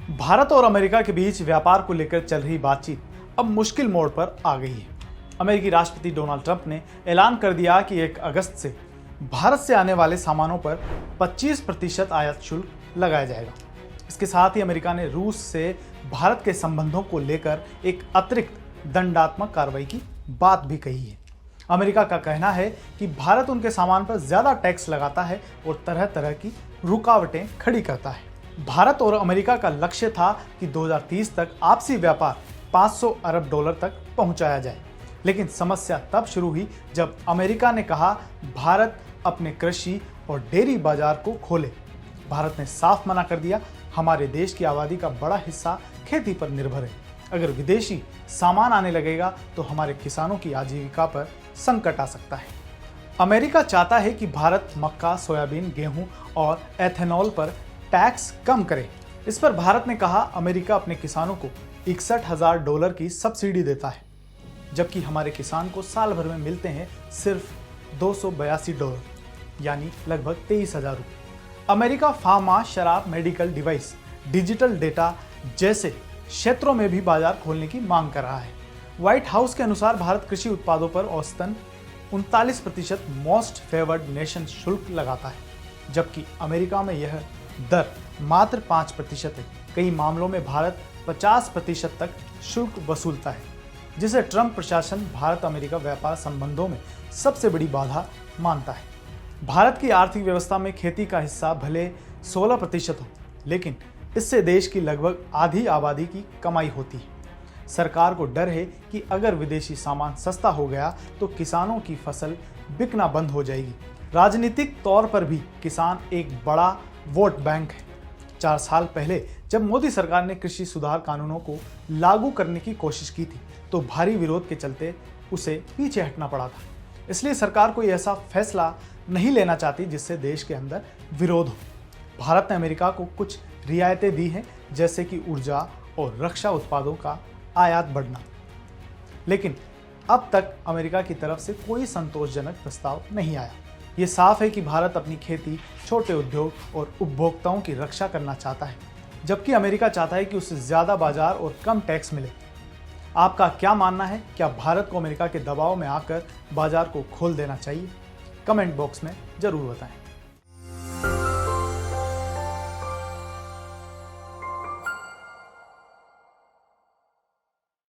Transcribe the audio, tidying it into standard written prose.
भारत और अमेरिका के बीच व्यापार को लेकर चल रही बातचीत अब मुश्किल मोड़ पर आ गई है। अमेरिकी राष्ट्रपति डोनाल्ड ट्रंप ने ऐलान कर दिया कि 1 अगस्त से भारत से आने वाले सामानों पर 25% आयात शुल्क लगाया जाएगा। इसके साथ ही अमेरिका ने रूस से भारत के संबंधों को लेकर एक अतिरिक्त दंडात्मक कार्रवाई की बात भी कही है। अमेरिका का कहना है कि भारत उनके सामान पर ज्यादा टैक्स लगाता है और तरह तरह की रुकावटें खड़ी करता है। भारत और अमेरिका का लक्ष्य था कि 2030 तक आपसी व्यापार 500 अरब डॉलर तक पहुंचाया जाए, लेकिन समस्या तब शुरू हुई जब अमेरिका ने कहा भारत अपने कृषि और डेयरी बाजार को खोले। भारत ने साफ मना कर दिया, हमारे देश की आबादी का बड़ा हिस्सा खेती पर निर्भर है। अगर विदेशी सामान आने लगेगा तो हमारे किसानों की आजीविका पर संकट आ सकता है। अमेरिका चाहता है कि भारत मक्का, सोयाबीन, गेहूं और एथेनॉल पर टैक्स कम करे। इस पर भारत ने कहा अमेरिका अपने किसानों को 61,000 डॉलर की सब्सिडी देता है, जबकि हमारे किसान को साल भर में मिलते हैं सिर्फ 282 डॉलर, यानी लगभग 23,000 रुपये। अमेरिका फार्मा, शराब, मेडिकल डिवाइस, डिजिटल डेटा जैसे क्षेत्रों में भी बाजार खोलने की मांग कर रहा है। व्हाइट हाउस के अनुसार भारत कृषि उत्पादों पर औसतन 39% मोस्ट फेवर्ड नेशन शुल्क लगाता है, जबकि अमेरिका में यह दर मात्र 5% है। कई मामलों में भारत 50% तक शुल्क वसूलता है, जिसे ट्रंप प्रशासन भारत अमेरिका व्यापार संबंधों में सबसे बड़ी बाधा मानता है। भारत की आर्थिक व्यवस्था में खेती का हिस्सा भले 16% हो, लेकिन इससे देश की लगभग आधी आबादी की कमाई होती है। सरकार को डर है कि अगर विदेशी सामान सस्ता हो गया तो किसानों की फसल बिकना बंद हो जाएगी। राजनीतिक तौर पर भी किसान एक बड़ा वोट बैंक है। 4 साल पहले जब मोदी सरकार ने कृषि सुधार कानूनों को लागू करने की कोशिश की थी तो भारी विरोध के चलते उसे पीछे हटना पड़ा था। इसलिए सरकार कोई ऐसा फैसला नहीं लेना चाहती जिससे देश के अंदर विरोध हो। भारत ने अमेरिका को कुछ रियायतें दी हैं, जैसे कि ऊर्जा और रक्षा उत्पादों का आयात बढ़ना, लेकिन अब तक अमेरिका की तरफ से कोई संतोषजनक प्रस्ताव नहीं आया। ये साफ है कि भारत अपनी खेती, छोटे उद्योग और उपभोक्ताओं की रक्षा करना चाहता है, जबकि अमेरिका चाहता है कि उसे ज़्यादा बाजार और कम टैक्स मिले। आपका क्या मानना है? क्या भारत को अमेरिका के दबाव में आकर बाजार को खोल देना चाहिए? कमेंट बॉक्स में ज़रूर बताएं।